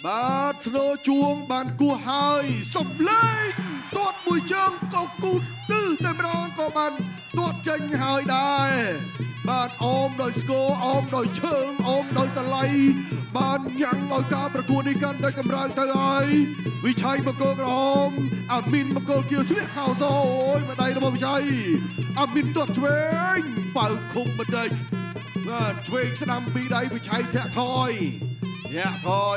បាទស្នូជួងបានគោះហើយសំលេងទាត់មួយជើងក៏គូតទិសតែម្ដងក៏បានទាត់ចេញហើយដែរបាទអមដោយស្គរអមដោយឈើងអមដោយតឡៃបានញ៉ាំងឲ្យការប្រកួតនេះកាន់តែកម្រើកទៅហើយវិឆ័យបង្គោលក្រហមអាមីនបង្គោលគៀវធ្លាក់ខោសអូយម្ដាយរបស់វិឆ័យអាមីនទាត់ឆ្វេងបើឃុំបន្តិចបាទឆ្វេងស្ដាំពីដៃវិឆ័យធាក់ថយ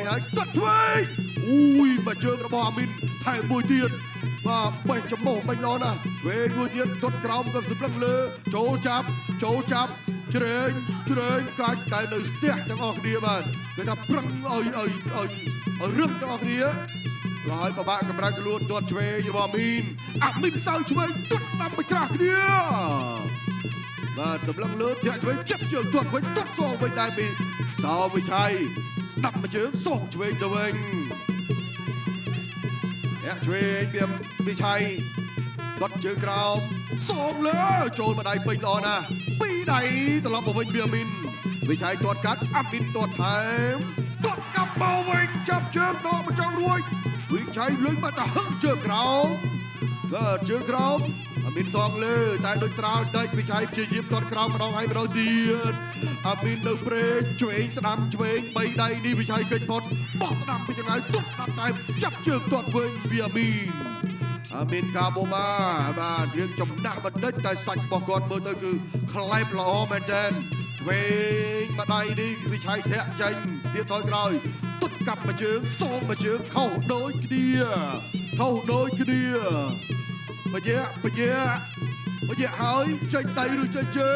ហើយទាត់ឆ្វេងអូយមកជើងរបស់អាមីនថែមមួយទៀតបាទបេះចំមុះមិនល្អណាស់ឆ្វេងមួយទៀតទាត់ក្រោមក៏សម្លឹងលើចូលចាប់ជ្រែងកាច់តែនៅស្ទះទាំងអស់គ្នាបាទគេថាប្រឹងឲ្យរឹងទាំងអស់គ្នាហើយបបាក់កម្រើកខ្លួនទាត់ឆ្វេងរបស់អាមីនសៅឆ្វេងទាត់ស្ដាំไปក្រាស់គ្នាបាទសម្លឹងលើធាក់ឆ្វេងចាប់ជើងទាត់វិញទាត់សងវិញដែរពីសោវិឆ័យស្ដាប់មួយជើងសងឆ្វេងទៅវិញធាក់ឆ្វេងពីវិឆ័យទាត់ជើងក្រោមសងលើចូលម្ដាយពេញល្អណាស់ពីដៃត្រឡប់មកវិញពីអាមីនវិឆ័យទាត់កាត់អាមីនទាត់ថែមទាត់កាប់មកវិញចាប់ជើងដកមកចង់រួចវិឆ័យលុយមកតែហឹងជើងក្រោមបាទជើងក្រោមអាមីនសងលើតែដូចត្រាល់តិចវិឆ័យព្យាយាមទាត់ក្រោមម្ដងហើយម្ដងទៀតអាមីននៅព្រែកឆ្វេងស្ដាំឆ្វេងបីដៃនេះវិឆ័យគេចផុតបោះស្ដាំពីចង្អើយទាត់ស្ដាំតែចាប់ជើងទាត់វិញពីអាមីនកាបូម៉ាបាទរឿងចំណាស់បន្តិចតែសាច់របស់គាត់មើលទៅគឺខ្លែបល្អមែនទែនឆ្វេងម្ដាយនេះវិឆ័យធាក់ចេញទៀតថយក្រោយទុតកាប់មួយជើងសងមួយជើងខុសដូចគ្នាបជាហើយចេញដៃឬចេញជើ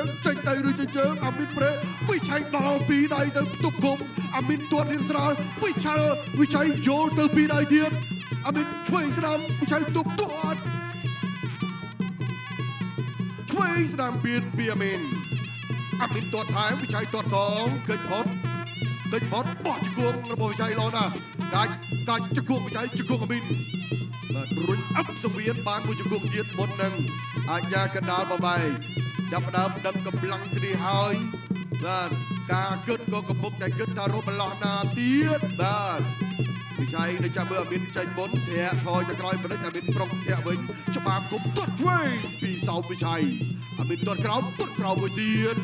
ងអាមីនប្រេវិឆ័យដល់ពីដៃទៅផ្ទុកគុំអាមីនទាត់រៀងស្រាលវិឆ័យយល់ទៅពីដៃទៀតអាមីនឆ្វេងស្ដាំវិឆ័យទប់ទាត់ឆ្វេងស្ដាំពីអាមីនទាត់ថែមវិឆ័យទាត់សងកិច្ចផុតបោះជង្គង់របស់វិឆ័យល្អណាស់កាច់ជង្គង់វិឆ័យជង្គង់អាមីនបាទរុញអឹបសង្វៀនបានមួយជង្គង់ទៀតមុននឹងអាជ្ញាកណ្ដាលបបែកចាប់ផ្ដើមដឹងកម្លាំងគ្នាហើយបាទការគិតក៏កំពុងតែគិតថារត់បន្លោះណាទៀតបាទវិឆ័យនៅចាំមើលអាមីនចេញមុនធាក់ថយទៅក្រោយបន្តិចអាមីនប្រុងធាក់វិញច្បាប់គុំទាត់ឆ្វេងពីសោមវិឆ័យអាមីនទាត់ក្រោមមួយទៀត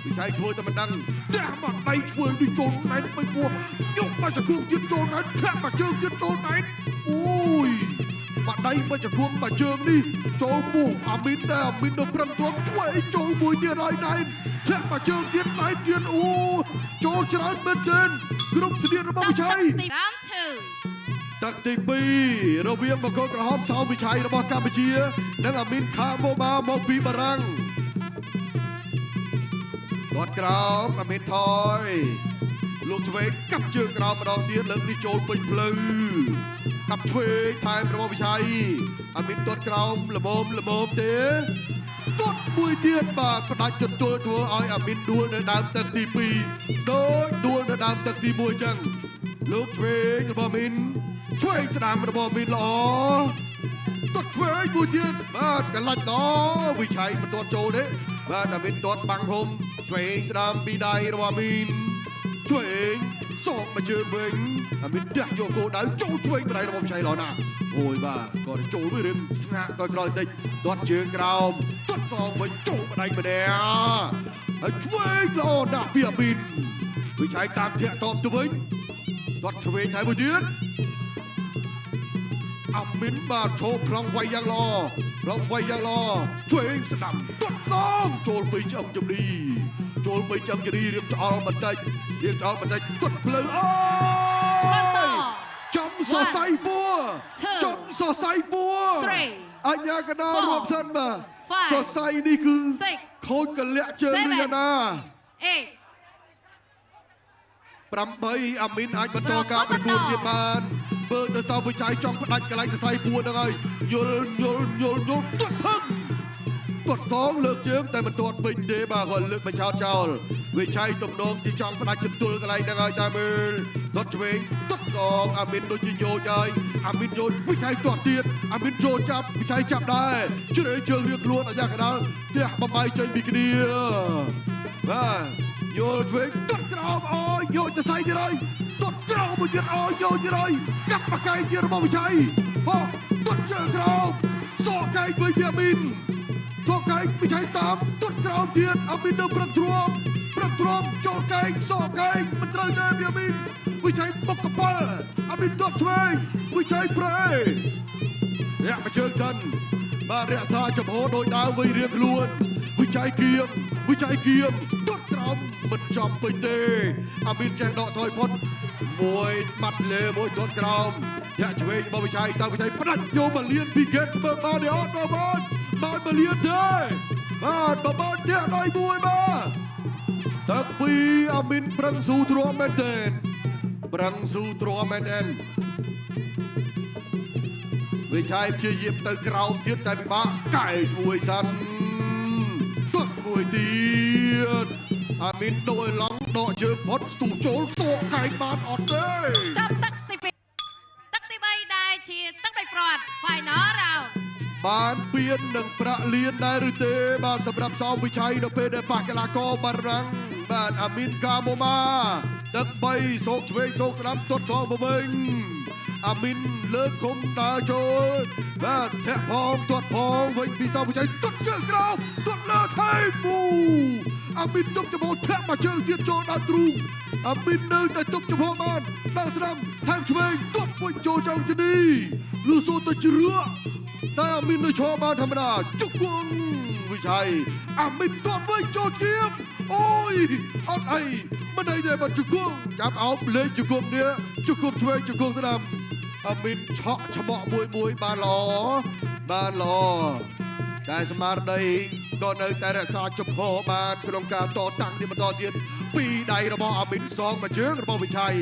វិឆ័យធ្វើតែមិនដឹងតែមកដៃឆ្វេងដូចចូលណែនមិនពោះយកមកចង្គង់ទៀតចូលណែនធាក់មកជើងទៀតចូលណែនអូយបាក់ដៃមកចង្គង់មកជើងនេះចូលពោះអាមីនដែរអាមីននៅប្រឹងទ្រាំឆ្វេងចូលមួយទៀតហើយណែនធាក់មកជើងទៀតណែនទៀតអូចូលច្រើនមែនទែនគ្រប់ស្នៀតរបស់វិឆ័យទឹកទី2រវាងបង្គោលក្រហមសោមវិឆ័យរបស់កម្ពុជានិងអាមីនខាបូម៉ាមកពីបារាំងទាត់ក្រោមអាមីនថយលោកឆ្វេងកាប់ជើងក្រោមម្ដងទៀតលើកនេះចូលពេញផ្លូវកាប់ឆ្វេងថែមរបស់វិឆ័យអាមីនទាត់ក្រោមល្មមទេទាត់មួយទៀតបាទផ្ដាច់ចន្ទុលធ្វើឲ្យអាមីនដួលនៅដើមទឹកទី2ដូចដួលនៅដើមទឹកទី1អញ្ចឹងលោកឆ្វេងរបស់អាមីនឆ្វេងស្ដាំរបស់អាមីនល្អទាត់ឆ្វេងមួយទៀតបាទកលាច់ល្អវិឆ័យមិនទាត់ចូលទេបាទអាមីនទាត់បាំងហុំឆ្វេងស្ដាំពីដៃរបស់អាមីនឆ្វេងសងមកជើងវិញអាមីនដាស់យកគោដៅចូលឆ្វេងម្ដាយរបស់វិឆ័យល្អណាស់អូយបាទគាត់ចូលវារឿងស្ងាក់ក្រោយបន្តិចទាត់ជើងក្រោមទាត់សងវិញចូលម្ដាយម្នាក់ហើយឆ្វេងល្អណាស់ពីអាមីនវិឆ័យតាមធាក់តបទៅវិញទាត់ឆ្វេងថែមមួយទៀតអាមីនបាទឈោខ្លងវាយយ៉ាងល្អឆ្វេងស្ដាំទាត់សងចូលពីឆ្អឹងជំនីរៀងច្អល់បន្តិចទាត់ភ្លៅអូចំសរសៃពួរអញ្ញាកណ្ដាលរាប់សិនបាទសរសៃនេះគឺខូចកលាក់ជើងឬយ៉ាងណា8អាមីនអាចបន្តការប្រកួតទៀតបានមើលទៅសោវិឆ័យចង់ផ្ដាច់កន្លែងសរសៃពួរហ្នឹងហើយយល់ទាត់ផឹកទាត់សងលើកជើងតែមិនទាត់ពេញទេបាទគាត់លើកបញ្ឆោតចោលវិឆ័យទំនងទីចង់ផ្ដាច់ចន្ទុលកន្លែងហ្នឹងហើយតែមើលទាត់ឆ្វេងទាត់សងអាមីនដូចជាយោជហើយអាមីនយោជវិឆ័យទាត់ទៀតអាមីនចូលចាប់វិឆ័យចាប់ដែរជ្រើជើងរៀងខ្លួនអាយ៉ាកណ្ដាលផ្ទះបំបាយចេញពីគ្នាបាទយល់ឆ្វេងទាត់ក្រោមអូយយោជទៅសៃទៀតហើយទាត់ក្រោម មួយទៀតអូយយកទៀតហើយកាប់បកែទៀតរបស់វិជ័យហោទុតជើងក្រោមសក់កែវិញពីអាមីនសក់កែវិជ័យតាមទុតក្រោមទៀតអាមីននៅប្រឹងទ្រាំចូលកែសក់កែមិនត្រូវទេពីអាមីនវិជ័យបុកកប៉ាល់អាមីនទាត់ឆ្វេងវិជ័យប្រេអ្នកមកជើងចិនបានរក្សាចំហដោយដើមវៃរៀងខ្លួនវិជ័យគៀងទុតក្រោមមិនចំពេញទេអាមីនចេះដកថយផុតមួយបាត់លើមួយទាត់ក្រោមអ្នកឆ្វេងរបស់វិជ័យតើវិជ័យផ្ដាច់យកមកលៀនពីហ្គេតស្មើបានទេអត់បានមកលៀនទេបានទៀតដៃមួយបាទតាំងពីអាមីនប្រឹងស៊ូទ្រាំមែនទែនវិជ័យព្យាយាមទៅក្រោមទៀតតែពិបាកកែមួយសិនទាត់មួយទៀតអាមីនដូរឡងដកជើងផុតស្ទូចូលសក់កែបានអត់ទេចាប់ទឹកទី2ទឹកទី3ដែរជាទឹកដោយប្រត់ Final Round បានពៀននឹងប្រាក់លៀនដែរឬទេបានសម្រាប់សោមវិជ័យនៅពេលដែលប៉ះកីឡាករបារាំងបានអាមីនកាម៉ូម៉ាទឹក3សោកឆ្វេងសោកស្ដាំទាត់សងទៅវិញអាមីនលើកគុំដើរចូលបាទធាក់ផងទាត់ផងវិញពីសោមវិជ័យទាត់ជើងក្រោមទាត់លើថៃមូអាមីនទប់ចំហធាក់មកជើងទៀតចូលដល់ទ្រូងអាមីននៅតែទប់ចំហបានដល់ស្ដាំថែមឆ្វេងទាត់វិញចូលចောင်းជនីលឺសូទៅជ្រក់តែអាមីននៅឈរបានធម្មតាជុកគង់វិជ័យអាមីនទាត់វិញចូលឈៀបអូយអត់អីមិនអីទេបាទជុកគង់ចាប់អោបលេងជុកគង់នេះជុកគង់ឆ្វេងជុកគង់ស្ដាំអាមីនឆក់ច្បក់មួយបានល្អតែស្មារតីក៏នៅតែរក្សាចំហបានក្នុងការតតាំងនេះបន្តទៀតពីដៃរបស់អាមីនសងមកជើងរបស់វិជ័យ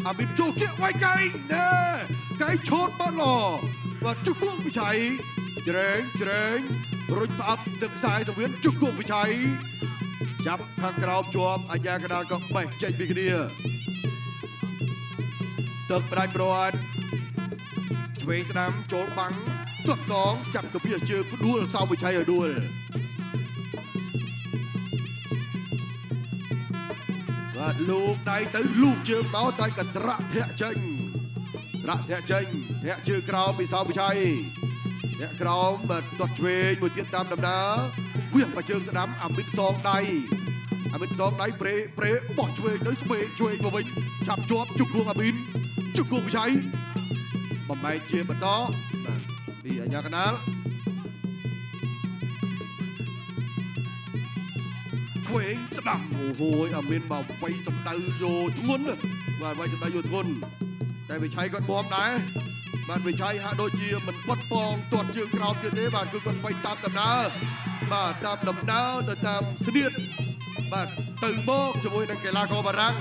អាមីនចូលគៀកវាយកែណែកែឈោតបានល្អបាទជុកគង់វិជ័យជ្រែងរុញផ្អាប់ទឹកខ្សែសង្វៀនជុកគង់វិជ័យចាប់ខាងក្រោមជាប់អាញាកណ្ដាលក៏បេះចេញពីគ្នាទឹកផ្ដាច់ព្រាត់ឆ្វេងស្ដាំចូលបាំងទាត់សងចាប់កាពីជើងដួលសោមវិជ័យឲ្យដួលបាទលោកដៃទៅលូកជើងមកតែកន្ត្រាក់ធាក់ចេញធាក់ជើងក្រោមពីសោមវិជ័យធាក់ក្រោមបាទទាត់ឆ្វេងមួយទៀតតាមដំណើរវាមកជើងស្ដាំអាមីនសងដៃប្រេបោះឆ្វេងទៅឆ្វេងមកវិញចាប់ជាប់ជុកគួងអាមីនជុកគួងវិជ័យបំបែកជាបន្តបាទពីអាញាកណ្ដាលឆ្វេងស្ដាំអូហូយអាមីនមកវាយសម្ដៅយកធ្ងន់បាទវាយសម្ដៅយកធ្ងន់តែវិជ័យគាត់មាំដែរបាទវិជ័យហាក់ដូចជាមិនបត់ពងទាត់ជើងក្រោមទៀតទេបាទគឺគាត់វាយតាមដំណើរបាទតាមដំណើរទៅតាមស្នៀតបាទទៅមកជាមួយនឹងកីឡាករបារាំង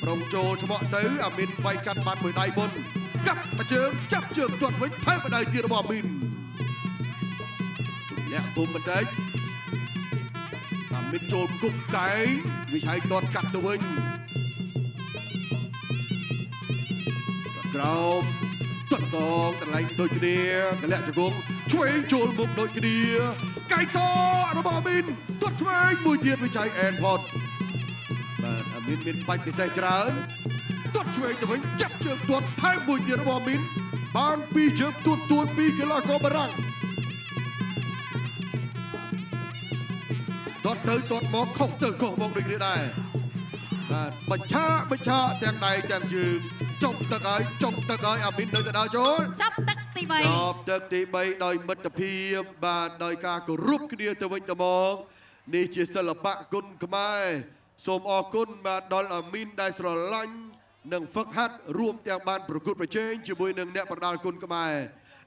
ប្រងចូលឆ្មក់ទៅអាមីនវាយកាត់បាត់មួយដៃមុនកាប់មកជើងចាប់ជើងទាត់វិញថែមម្ដាយទៀតរបស់អាមីនលាក់គុំបន្តិចអាមីនចូលគុកកែងវិជ័យទាត់កាត់ទៅវិញក្រោមទាត់សងកន្លែងដូចគ្នាកលាក់ជង្គង់ឆ្វេងចូលមុខដូចគ្នាកែងសរបស់អាមីនទាត់ឆ្វេងមួយទៀតវិជ័យអែនផតបាទអាមីនមានបាច់ពិសេសច្រើនទាត់ឆ្វេងទៅវិញចាប់ជើងទាត់ថែមមួយទៀតរបស់អាមីនបានពីជើងទួនពីកីឡាករបារាំងទាត់ទៅទាត់មកខុសទៅខុសមកដូចគ្នាដែរបាទបញ្ឆាទាំងដៃទាំងជើងចុងទឹកហើយអាមីននៅទៅដល់ចូលចាប់ទឹកទី3ដោយមិត្តភាពបាទដោយការគោរពគ្នាទៅវិញទៅមកនេះជាសិល្បៈគុណខ្មែរសូមអរគុណបាទដល់អាមីនដែលស្រឡាញ់និងហ្វឹកហាត់រួមទាំងបានប្រកួតប្រជែងជាមួយនឹងអ្នកប្រដាល់គុណខ្មែរ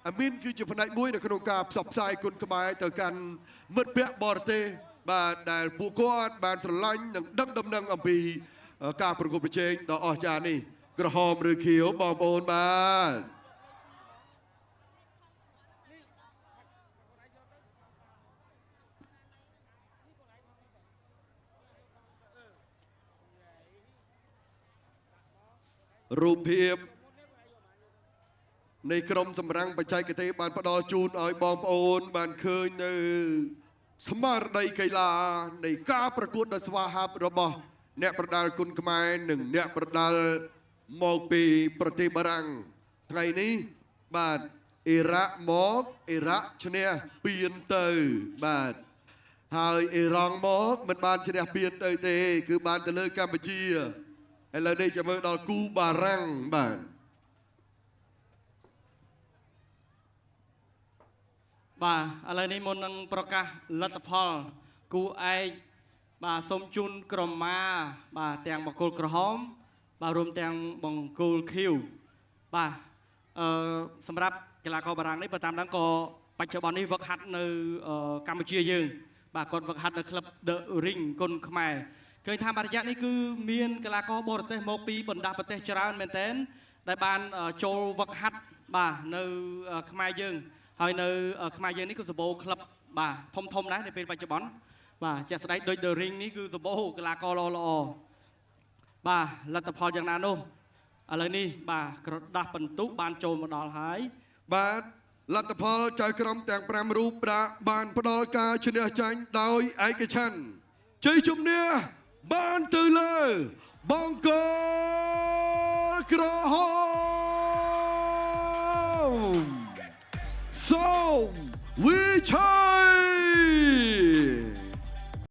អាមីនគឺជាផ្នែកមួយនៅក្នុងការផ្សព្វផ្សាយគុណខ្មែរទៅកាន់មិត្តភ័ក្តិបរទេសបាទដែលពួកគាត់បានស្រឡាញ់និងដឹងដំណឹងអំពីការប្រកួតប្រជែងដ៏អស្ចារ្យនេះក្រហមឬខៀវបងប្អូនបាទរូបភាពនៃក្រុមសម្រាំងបច្ចេកទេសបានផ្ដល់ជូនឲ្យបងប្អូនបានឃើញនៅស្មារតីកីឡានៃការប្រកួតដ៏ស្វាហាប់របស់អ្នកប្រដាល់គុណខ្មែរនិងអ្នកប្រដាល់ មកពីប្រទេសបារាំងថ្ងៃនេះបាទអ៊ីរ៉ាក់មកអ៊ីរ៉ាក់ឈ្នះពៀនទៅបាទហើយអ៊ីរ៉ង់មកមិនបានឈ្នះពៀនទៅទេគឺបានទៅលើកម្ពុជាឥឡូវនេះចាំមើលដល់គូបារាំងបាទបាទឥឡូវនេះមុននឹងប្រកាសលទ្ធផលគូឯកបាទសូមជូនក្រុមម៉ាបាទទាំងបង្គោលក្រហមបាទរួមទាំងបង្គោលខៀវបាទសម្រាប់កីឡាករបារាំងនេះបើតាមដឹងក៏បច្ចុប្បន្ននេះវឹកហាត់នៅកម្ពុជាយើងបាទគាត់វឹកហាត់នៅក្លឹប The Ring គុនខ្មែរឃើញថាបរិយាកាសនេះគឺមានកីឡាករបរទេសមកពីបណ្ដាប្រទេសច្រើនមែនទែនដែលបានចូលវឹកហាត់បាទនៅខ្មែរយើងហើយនៅខ្មែរយើងនេះគឺសម្បូរក្លឹបបាទធំដែរនៅពេលបច្ចុប្បន្នបាទជាក់ស្ដែងដូច The Ring នេះគឺសម្បូរកីឡាករល្អបាទលទ្ធផលយ៉ាងណានោះឥឡូវនេះបាទក្រដាស់បន្ទុកបានចូលមកដល់ហើយបាទលទ្ធផលចៅក្រមទាំង5រូបបានផ្ដល់ការឈ្នះចាញ់ដោយឯកច្ឆន្ទជ័យជំនះបានទៅលើបង្គោលក្រហមសូមវិឆ័